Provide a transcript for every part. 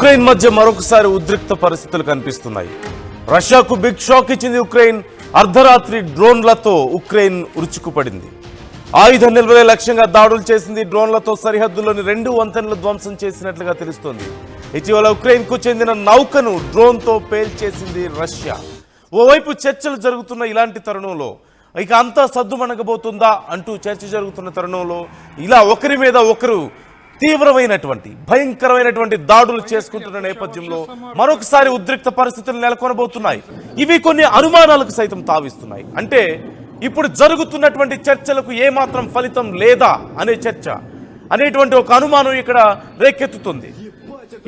Ukraine మధ్య మరొకసారి ఉద్రిక్త పరిస్థితులు కనిపిస్తున్నాయి. రష్యాకు బిగ్ షాక్ ఇచ్చింది ఉక్రెయిన్. అర్ధరాత్రి డ్రోన్లతో ఉక్రెయిన్ ఉరుచుకుపడింది. ఆయుధ నిల్వలే లక్ష్యంగా దాడులు చేసింది. డ్రోన్లతో సరిహద్దులోని 2 వంతెనలు ధ్వంసం చేసినట్లుగా తెలుస్తోంది. ఇటీవల ఉక్రెయిన్కు చెందిన నౌకను డ్రోన్తో పేల్చేసింది రష్యా. ఓవైపు చర్చలు జరుగుతున్న ఇలాంటి తరుణంలో ఇక అంతా సద్దుమణగబోతుందా అంటూ చర్చ జరుగుతున్న తరుణంలో ఇలా ఒకరి మీద ఒకరు తీవ్రమైనటువంటి భయంకరమైనటువంటి దాడులు చేసుకుంటున్న నేపథ్యంలో మరొకసారి ఉద్రిక్త పరిస్థితులు నెలకొనబోతున్నాయి. ఇవి కొన్ని అనుమానాలకు సైతం తావిస్తున్నాయి. అంటే ఇప్పుడు జరుగుతున్నటువంటి చర్చలకు ఏమాత్రం ఫలితం లేదా అనే చర్చ అనేటువంటి ఒక అనుమానం ఇక్కడ రేకెత్తుతుంది.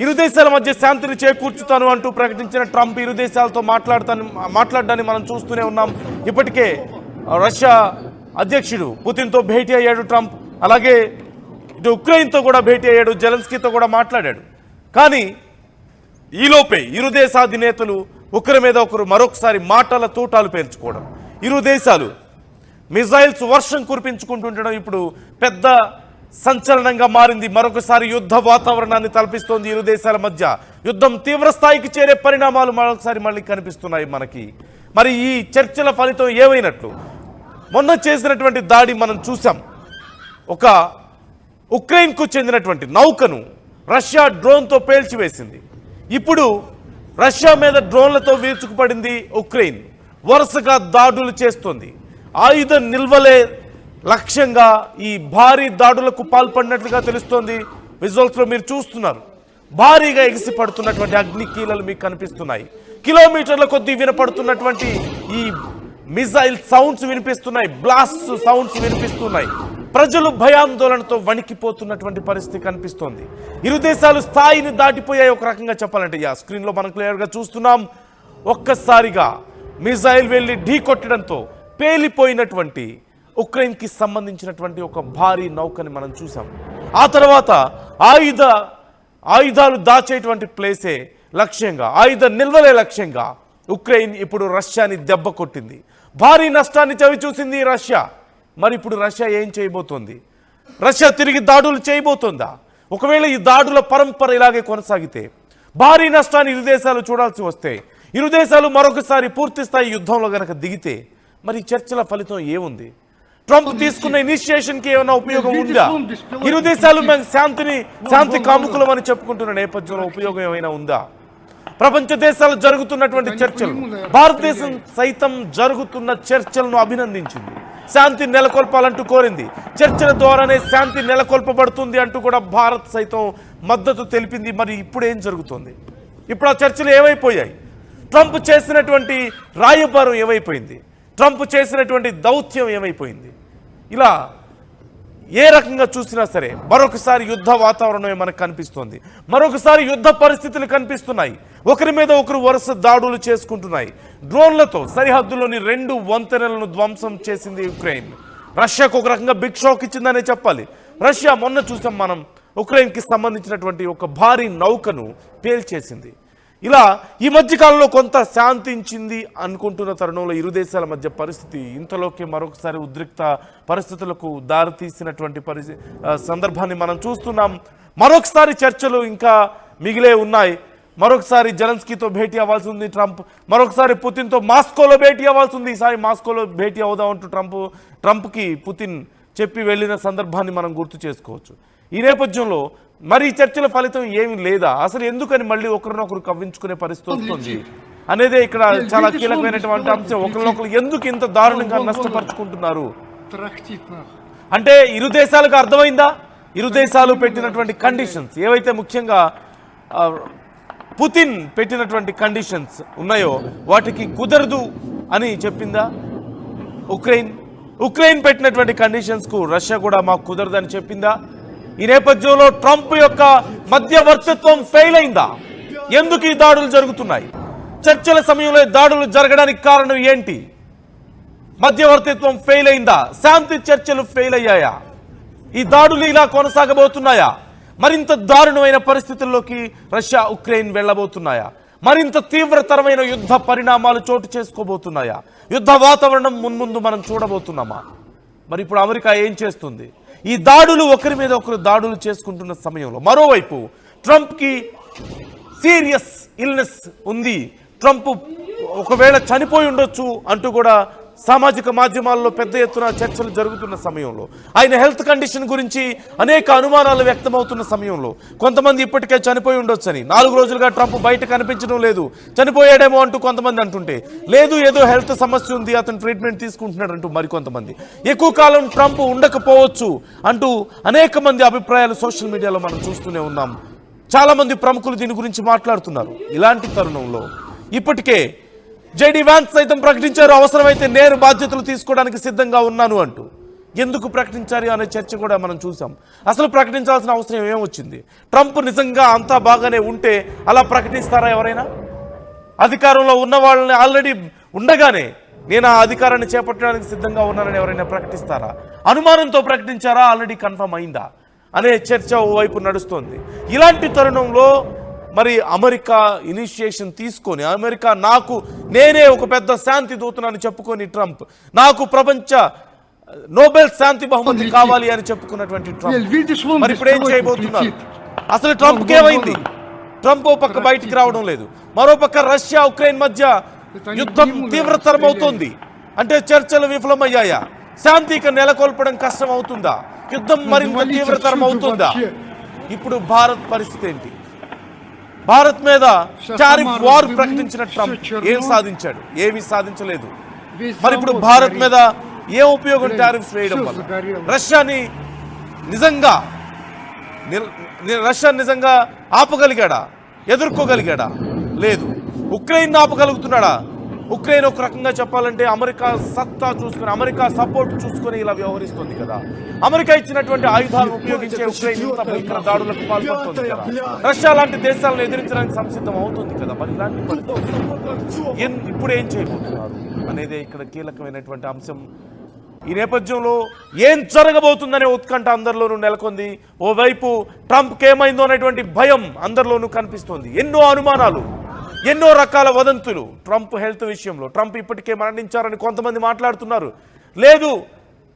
ఇరు దేశాల మధ్య శాంతిని చేకూర్చుతాను అంటూ ప్రకటించిన ట్రంప్ ఇరు దేశాలతో మాట్లాడడాన్ని మనం చూస్తూనే ఉన్నాం. ఇప్పటికే రష్యా అధ్యక్షుడు పుతిన్తో భేటీ అయ్యాడు ట్రంప్. అలాగే ఇటు ఉక్రెయిన్తో కూడా భేటీ అయ్యాడు, జెలెన్స్కీతో కూడా మాట్లాడాడు. కానీ ఈలోపే ఇరు దేశాధినేతలు ఒకరి మీద ఒకరు మరొకసారి మాటల తూటాలు పేల్చుకోవడం, ఇరు దేశాలు మిజైల్స్ వర్షం కురిపించుకుంటుండడం ఇప్పుడు పెద్ద సంచలనంగా మారింది. మరొకసారి యుద్ధ వాతావరణాన్ని తలపిస్తోంది. ఇరు దేశాల మధ్య యుద్ధం తీవ్ర స్థాయికి చేరే పరిణామాలు మరొకసారి మళ్ళీ కనిపిస్తున్నాయి మనకి. మరి ఈ చర్చల ఫలితం ఏమైనట్లు? మొన్న చేసినటువంటి దాడి మనం చూసాం. ఒక ఉక్రెయిన్కు చెందినటువంటి నౌకను రష్యా డ్రోన్తో పేల్చివేసింది. ఇప్పుడు రష్యా మీద డ్రోన్లతో వీర్చుకుపడింది ఉక్రెయిన్. వరుసగా దాడులు చేస్తోంది. ఆయుధ నిల్వలే లక్ష్యంగా ఈ భారీ దాడులకు పాల్పడినట్లుగా తెలుస్తోంది. విజువల్స్లో మీరు చూస్తున్నారు. భారీగా ఎగిసి పడుతున్నటువంటి అగ్ని కీలలు మీకు కనిపిస్తున్నాయి. కిలోమీటర్ల కొద్దీ వినపడుతున్నటువంటి ఈ మిజైల్ సౌండ్స్ వినిపిస్తున్నాయి, బ్లాస్ట్ సౌండ్స్ వినిపిస్తున్నాయి. ప్రజలు భయాందోళనతో వణికిపోతున్నటువంటి పరిస్థితి కనిపిస్తోంది. ఇరు దేశాలు స్థాయిని దాటిపోయాయి ఒక రకంగా చెప్పాలంటే. స్క్రీన్లో మనం క్లియర్గా చూస్తున్నాం. ఒక్కసారిగా మిజైల్ వెళ్ళి ఢీ కొట్టడంతో పేలిపోయినటువంటి ఉక్రెయిన్కి సంబంధించినటువంటి ఒక భారీ నౌకని మనం చూసాం. ఆ తర్వాత ఆయుధాలు దాచేటువంటి ప్లేసే లక్ష్యంగా, ఆయుధ నిల్వలే లక్ష్యంగా ఉక్రెయిన్ ఇప్పుడు రష్యాని దెబ్బ కొట్టింది. భారీ నష్టాన్ని చవి చూసింది రష్యా. మరి ఇప్పుడు రష్యా ఏం చేయబోతోంది? రష్యా తిరిగి దాడులు చేయబోతోందా? ఒకవేళ ఈ దాడుల పరంపర ఇలాగే కొనసాగితే భారీ నష్టాన్ని ఇరు దేశాలు చూడాల్సి వస్తే, ఇరు దేశాలు మరొకసారి పూర్తి స్థాయి యుద్ధంలో గనక దిగితే మరి చర్చల ఫలితం ఏముంది? ట్రంప్ తీసుకున్న ఇనిషియేషన్కి ఏమైనా ఉపయోగం ఉందా? ఇరు దేశాలు శాంతి కాముకులం అని చెప్పుకుంటున్న నేపథ్యంలో ఉపయోగం ఏమైనా ఉందా? ప్రపంచ దేశాలు జరుగుతున్నటువంటి చర్చలు, భారతదేశం సైతం జరుగుతున్న చర్చలను అభినందించింది. శాంతి నెలకొల్పాలంటూ కోరింది. చర్చల ద్వారానే శాంతి నెలకొల్పబడుతుంది అంటూ కూడా భారత్ సైతం మద్దతు తెలిపింది. మరి ఇప్పుడు ఏం జరుగుతుంది? ఇప్పుడు ఆ చర్చలు ఏమైపోయాయి? ట్రంప్ చేసినటువంటి రాయబారం ఏమైపోయింది? ట్రంప్ చేసినటువంటి దౌత్యం ఏమైపోయింది? ఇలా ఏ రకంగా చూసినా సరే మరొకసారి యుద్ధ వాతావరణమే మనకు కనిపిస్తోంది. మరొకసారి యుద్ధ పరిస్థితులు కనిపిస్తున్నాయి. ఒకరి మీద ఒకరు వరుస దాడులు చేసుకుంటున్నాయి. డ్రోన్లతో సరిహద్దులోని 2 వంతెనలను ధ్వంసం చేసింది ఉక్రెయిన్. రష్యాకు ఒక రకంగా బిగ్ షాక్ ఇచ్చిందనే చెప్పాలి. రష్యా మొన్న చూసాం మనం, ఉక్రెయిన్కి సంబంధించినటువంటి ఒక భారీ నౌకను పేల్చేసింది. ఇలా ఈ మధ్య కాలంలో కొంత శాంతించింది అనుకుంటున్న తరుణంలో ఇరు దేశాల మధ్య పరిస్థితి ఇంతలోకి మరొకసారి ఉద్రిక్త పరిస్థితులకు దారితీసినటువంటి సందర్భాన్ని మనం చూస్తున్నాం. మరొకసారి చర్చలు ఇంకా మిగిలే ఉన్నాయి. మరొకసారి జెలెన్స్కీతో భేటీ అవ్వాల్సి ఉంది ట్రంప్. మరొకసారి పుతిన్తో మాస్కోలో భేటీ అవ్వాల్సి ఉంది. ఈసారి మాస్కోలో భేటీ అవుదామంటూ ట్రంప్కి పుతిన్ చెప్పి వెళ్ళిన సందర్భాన్ని మనం గుర్తు చేసుకోవచ్చు. ఈ నేపథ్యంలో మరి చర్చల ఫలితం ఏమీ లేదా? అసలు ఎందుకని మళ్ళీ ఒకరినొకరు కవ్వించుకునే పరిస్థితి వస్తుంది అనేదే ఇక్కడ చాలా కీలకమైనటువంటి అంశం. ఒకరినొకరు ఎందుకు ఇంత దారుణంగా నష్టపరుచుకుంటున్నారు అంటే ఇరు దేశాలకు అర్థమైందా? ఇరు దేశాలు పెట్టినటువంటి కండిషన్స్ ఏవైతే ముఖ్యంగా పుతిన్ పెట్టినటువంటి కండిషన్స్ ఉన్నాయో వాటికి కుదరదు అని చెప్పిందా ఉక్రెయిన్ పెట్టినటువంటి కండిషన్స్కు రష్యా కూడా మాకు కుదరదని చెప్పిందా? ఈ నేపథ్యంలో ట్రంప్ యొక్క మధ్యవర్తిత్వం ఫెయిల్ అయిందా? ఎందుకు ఈ దాడులు జరుగుతున్నాయి? చర్చల సమయంలో దాడులు జరగడానికి కారణం ఏంటి? మధ్యవర్తిత్వం ఫెయిల్ అయిందా? శాంతి చర్చలు ఫెయిల్ అయ్యాయా? ఈ దాడులు ఇలా కొనసాగబోతున్నాయా? మరింత దారుణమైన పరిస్థితుల్లోకి రష్యా ఉక్రెయిన్ వెళ్ళబోతున్నాయా? మరింత తీవ్రతరమైన యుద్ధ పరిణామాలు చోటు చేసుకోబోతున్నాయా? యుద్ధ వాతావరణం మున్ముందు మనం చూడబోతున్నామా? మరి ఇప్పుడు అమెరికా ఏం చేస్తుంది? ఈ దాడులు ఒకరి మీద ఒకరు దాడులు చేసుకుంటున్న సమయంలో మరోవైపు ట్రంప్కి సీరియస్ ఇల్నెస్ ఉంది, ట్రంప్ ఒకవేళ చనిపోయి ఉండొచ్చు అంటూ కూడా సామాజిక మాధ్యమాల్లో పెద్ద ఎత్తున చర్చలు జరుగుతున్న సమయంలో, ఆయన హెల్త్ కండిషన్ గురించి అనేక అనుమానాలు వ్యక్తమవుతున్న సమయంలో, కొంతమంది ఇప్పటికే చనిపోయి ఉండొచ్చని, 4 రోజులుగా ట్రంప్ బయట కనిపించడం లేదు, చనిపోయాడేమో అంటూ కొంతమంది అంటుంటే, లేదు ఏదో హెల్త్ సమస్య ఉంది, అతను ట్రీట్మెంట్ తీసుకుంటున్నాడు అంటూ మరికొంతమంది, ఎక్కువ కాలం ట్రంప్ ఉండకపోవచ్చు అంటూ అనేక మంది అభిప్రాయాలు సోషల్ మీడియాలో మనం చూస్తూనే ఉన్నాం. చాలా మంది ప్రముఖులు దీని గురించి మాట్లాడుతున్నారు. ఇలాంటి తరుణంలో ఇప్పటికే జేడీ వ్యాన్స్ సైతం ప్రకటించారు, అవసరమైతే నేను బాధ్యతలు తీసుకోవడానికి సిద్ధంగా ఉన్నాను అంటూ. ఎందుకు ప్రకటించారు అనే చర్చ కూడా మనం చూసాం. అసలు ప్రకటించాల్సిన అవసరం ఏమొచ్చింది? ట్రంప్ నిజంగా అంతా బాగానే ఉంటే అలా ప్రకటిస్తారా ఎవరైనా? అధికారంలో ఉన్న వాళ్ళని ఆల్రెడీ ఉండగానే నేను ఆ అధికారాన్ని చేపట్టడానికి సిద్ధంగా ఉన్నానని ఎవరైనా ప్రకటిస్తారా? అనుమానంతో ప్రకటించారా, ఆల్రెడీ కన్ఫర్మ్ అయిందా అనే చర్చ ఓవైపు నడుస్తోంది. ఇలాంటి తరుణంలో మరి అమెరికా ఇనిషియేషన్ తీసుకొని, అమెరికా నేనే ఒక పెద్ద శాంతి దూతనని చెప్పుకొని ట్రంప్, నాకు ప్రపంచ నోబెల్ శాంతి బహుమతి కావాలి అని చెప్పుకున్నటువంటి ట్రంప్ మరి ఇప్పుడు ఏం చేయబోతున్నారు? అసలు ట్రంప్ ఏమైంది? ట్రంప్ ఓ పక్క బయటికి రావడం లేదు, మరో పక్క రష్యా ఉక్రెయిన్ మధ్య యుద్ధం తీవ్రతరం అవుతోంది. అంటే చర్చలు విఫలమయ్యాయా? శాంతికి నెలకొల్పడం కష్టం అవుతుందా? యుద్ధం మరింత తీవ్రతరం అవుతుందా? ఇప్పుడు భారత్ పరిస్థితి ఏంటి? భారత్ మీద టారిఫ్ వార్ ప్రకటించిన ట్రంప్ ఏం సాధించాడు? ఏమీ సాధించలేదు. మరి ఇప్పుడు భారత్ మీద ఏం ఉపయోగం టారిఫ్స్ వేయడం వల్ల? రష్యాని నిజంగా ఆపగలిగాడా? ఎదుర్కోగలిగాడా? లేదు. ఉక్రెయిన్ ఆపగలుగుతున్నాడా? ఉక్రెయిన్ ఒక రకంగా చెప్పాలంటే అమెరికా సత్తా చూసుకుని, అమెరికా సపోర్ట్ చూసుకుని ఇలా వ్యవహరిస్తుంది కదా. అమెరికా ఇచ్చినటువంటి ఆయుధాలను ఉపయోగించే ఉక్రెయిన్ ఇంత భయంకర దాడులకు పాల్పడుతుంది కదా. రష్యా లాంటి దేశాలను ఎదిరించడానికి సంసిద్ధం అవుతుంది కదా. మరి ఇలాంటి పరిస్థితులు ఇప్పుడు ఏం చేయబోతున్నారు అనేది ఇక్కడ కీలకమైనటువంటి అంశం. ఈ నేపథ్యంలో ఏం జరగబోతుందనే ఉత్కంఠ అందరిలోనూ నెలకొంది. ఓవైపు ట్రంప్కి ఏమైందో అనేటువంటి భయం అందరిలోనూ కనిపిస్తోంది. ఎన్నో అనుమానాలు, ఎన్నో రకాల వదంతులు ట్రంప్ హెల్త్ విషయంలో. ట్రంప్ ఇప్పటికే మరణించారని కొంతమంది మాట్లాడుతున్నారు. లేదు,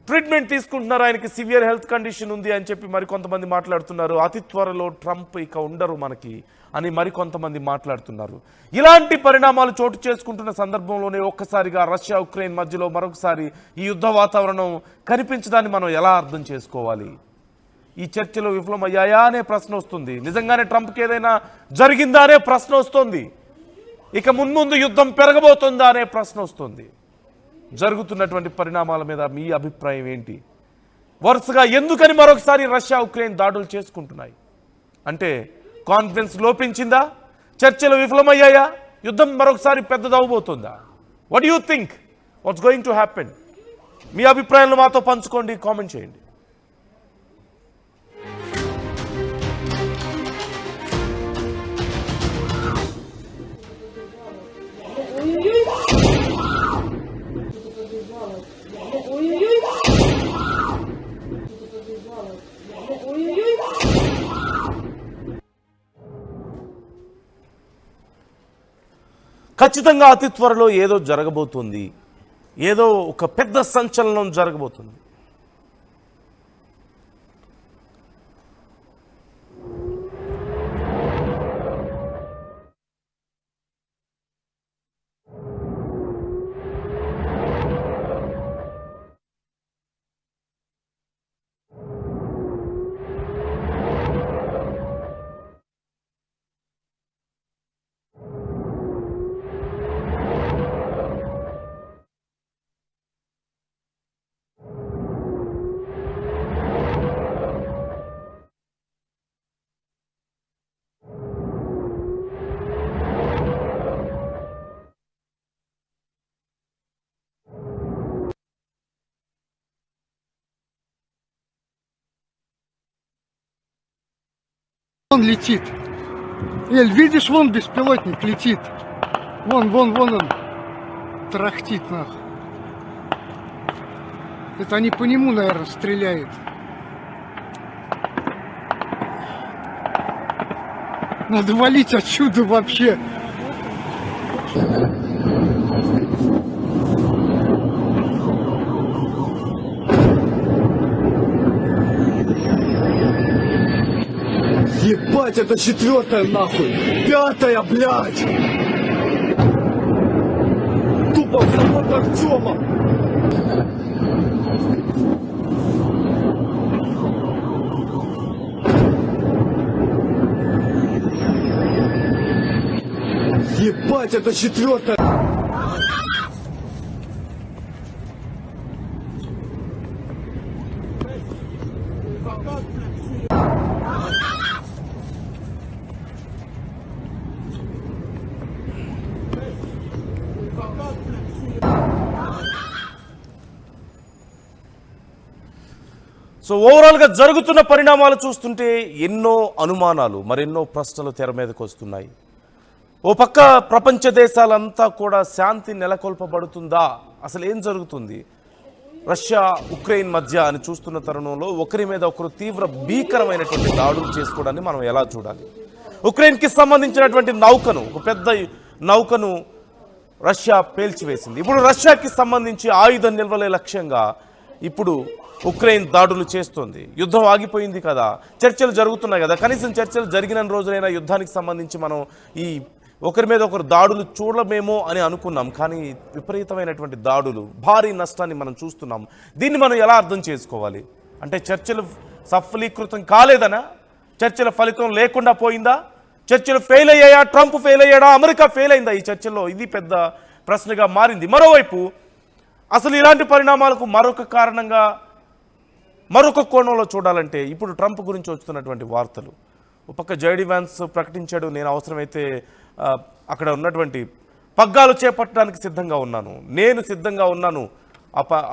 ట్రీట్మెంట్ తీసుకుంటున్నారు, ఆయనకి సివియర్ హెల్త్ కండిషన్ ఉంది అని చెప్పి మరికొంతమంది మాట్లాడుతున్నారు. అతి త్వరలో ట్రంప్ ఇక ఉండరు మనకి అని మరికొంతమంది మాట్లాడుతున్నారు. ఇలాంటి పరిణామాలు చోటు చేసుకుంటున్న సందర్భంలోనే ఒక్కసారిగా రష్యా ఉక్రెయిన్ మధ్యలో మరొకసారి ఈ యుద్ధ వాతావరణం కనిపించడాన్ని మనం ఎలా అర్థం చేసుకోవాలి? ఈ చర్చలు విఫలమయ్యాయా అనే ప్రశ్న వస్తుంది. నిజంగానే ట్రంప్కి ఏదైనా జరిగిందా అనే ప్రశ్న వస్తుంది. ఇక మున్ముందు యుద్ధం పెరగబోతుందా అనే ప్రశ్న వస్తుంది. జరుగుతున్నటువంటి పరిణామాల మీద మీ అభిప్రాయం ఏంటి? వరుసగా ఎందుకని మరొకసారి రష్యా ఉక్రెయిన్ దాడులు చేసుకుంటున్నాయి? అంటే కాన్ఫిడెన్స్ లోపించిందా? చర్చలు విఫలమయ్యాయా? యుద్ధం మరొకసారి పెద్దదవబోతుందా? What you think? What's going to happen? మీ అభిప్రాయాలను మాతో పంచుకోండి, కామెంట్ చేయండి. ఖచ్చితంగా అతి త్వరలో ఏదో జరగబోతుంది, ఏదో ఒక పెద్ద సంచలనం జరగబోతుంది. Он летит. Эль, видишь, вон беспилотник летит. Вон он трахтит нахуй. Это они по нему, наверное, стреляют. Надо валить отсюда вообще. Ебать! Ебать, это 4-я нахуй! 5-я, блядь! Тупо в завод Артема! Ебать, это 4-я! సో ఓవరాల్గా జరుగుతున్న పరిణామాలు చూస్తుంటే ఎన్నో అనుమానాలు మరెన్నో ప్రశ్నలు తెర మీదకు వస్తున్నాయి. ఓ పక్క ప్రపంచ దేశాలంతా కూడా శాంతి నెలకొల్పబడుతుందా, అసలు ఏం జరుగుతుంది రష్యా ఉక్రెయిన్ మధ్య అని చూస్తున్న తరుణంలో ఒకరి మీద ఒకరు తీవ్ర భీకరమైనటువంటి దాడులు చేసుకోవడాన్ని మనం ఎలా చూడాలి? ఉక్రెయిన్కి సంబంధించినటువంటి నౌకను, ఒక పెద్ద నౌకను రష్యా పేల్చివేసింది. ఇప్పుడు రష్యాకి సంబంధించి ఆయుధ నిల్వలే లక్ష్యంగా ఇప్పుడు ఉక్రెయిన్ దాడులు చేస్తోంది. యుద్ధం ఆగిపోయింది కదా, చర్చలు జరుగుతున్నాయి కదా, కనీసం చర్చలు జరిగిన రోజులైనా యుద్ధానికి సంబంధించి మనం ఈ ఒకరి మీద ఒకరు దాడులు చూడమేమో అని అనుకున్నాం. కానీ విపరీతమైనటువంటి దాడులు, భారీ నష్టాన్ని మనం చూస్తున్నాం. దీన్ని మనం ఎలా అర్థం చేసుకోవాలి? అంటే చర్చలు సఫలీకృతం కాలేదనా? చర్చల ఫలితం లేకుండా పోయిందా? చర్చలు ఫెయిల్ అయ్యాయా? ట్రంప్ ఫెయిల్ అయ్యాడా? అమెరికా ఫెయిల్ అయిందా ఈ చర్చల్లో? ఇది పెద్ద ప్రశ్నగా మారింది. మరోవైపు అసలు ఇలాంటి పరిణామాలకు మరొక కారణంగా, మరొక కోణంలో చూడాలంటే ఇప్పుడు ట్రంప్ గురించి వస్తున్నటువంటి వార్తలు. ఒక పక్క జైడీ వ్యాన్స్ ప్రకటించాడు, నేను అవసరమైతే అక్కడ ఉన్నటువంటి పగ్గాలు చేపట్టడానికి సిద్ధంగా ఉన్నాను, నేను సిద్ధంగా ఉన్నాను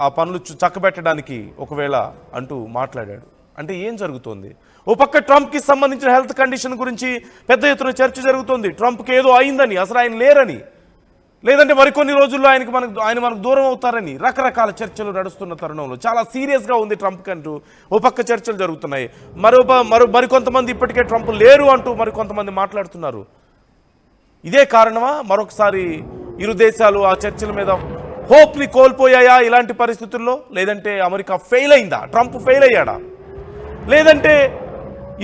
ఆ పనులు చక్కబెట్టడానికి ఒకవేళ అంటూ మాట్లాడాడు. అంటే ఏం జరుగుతోంది? ఓ పక్క ట్రంప్కి సంబంధించిన హెల్త్ కండిషన్ గురించి పెద్ద ఎత్తున చర్చ జరుగుతోంది. ట్రంప్కి ఏదో అయిందని, అసలు ఆయన లేరని, లేదంటే మరికొన్ని రోజుల్లో ఆయన మనకు దూరం అవుతారని రకరకాల చర్చలు నడుస్తున్న తరుణంలో చాలా సీరియస్గా ఉంది ట్రంప్ అంటూ ఓ పక్క చర్చలు జరుగుతున్నాయి. మరికొంతమంది ఇప్పటికే ట్రంప్ లేరు అంటూ మరికొంతమంది మాట్లాడుతున్నారు. ఇదే కారణమా మరొకసారి ఇరు దేశాలు ఆ చర్చల మీద హోప్ని కోల్పోయాయా ఇలాంటి పరిస్థితుల్లో? లేదంటే అమెరికా ఫెయిల్ అయిందా? ట్రంప్ ఫెయిల్ అయ్యాడా? లేదంటే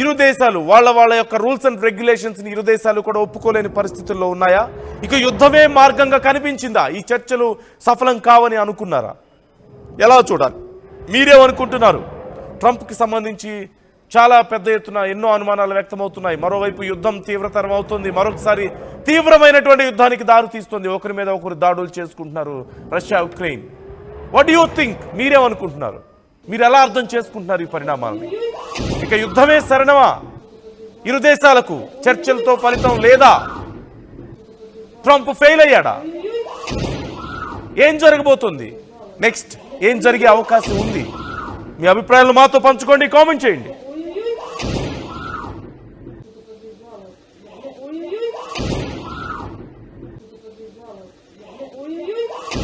ఇరు దేశాలు వాళ్ళ యొక్క రూల్స్ అండ్ రెగ్యులేషన్స్ని ఇరు దేశాలు కూడా ఒప్పుకోలేని పరిస్థితుల్లో ఉన్నాయా? ఇక యుద్ధమే మార్గంగా కనిపించిందా? ఈ చర్చలు సఫలం కావని అనుకున్నారా? ఎలా చూడాలి? మీరేమనుకుంటున్నారు? ట్రంప్కి సంబంధించి చాలా పెద్ద ఎత్తున ఎన్నో అనుమానాలు వ్యక్తమవుతున్నాయి. మరోవైపు యుద్ధం తీవ్రతరం అవుతుంది, మరొకసారి తీవ్రమైనటువంటి యుద్ధానికి దారి తీస్తుంది. ఒకరి మీద ఒకరు దాడులు చేసుకుంటున్నారు Russia Ukraine. What do you think? మీరేమనుకుంటున్నారు? మీరు ఎలా అర్థం చేసుకుంటున్నారు ఈ పరిణామాలని? ఇక యుద్ధమే శరణమా ఇరు దేశాలకు? చర్చలతో ఫలితం లేదా? ట్రంప్ ఫెయిల్ అయ్యాడా? ఏం జరగబోతుంది నెక్స్ట్? ఏం జరిగే అవకాశం ఉంది? మీ అభిప్రాయాలు మాతో పంచుకోండి, కామెంట్ చేయండి.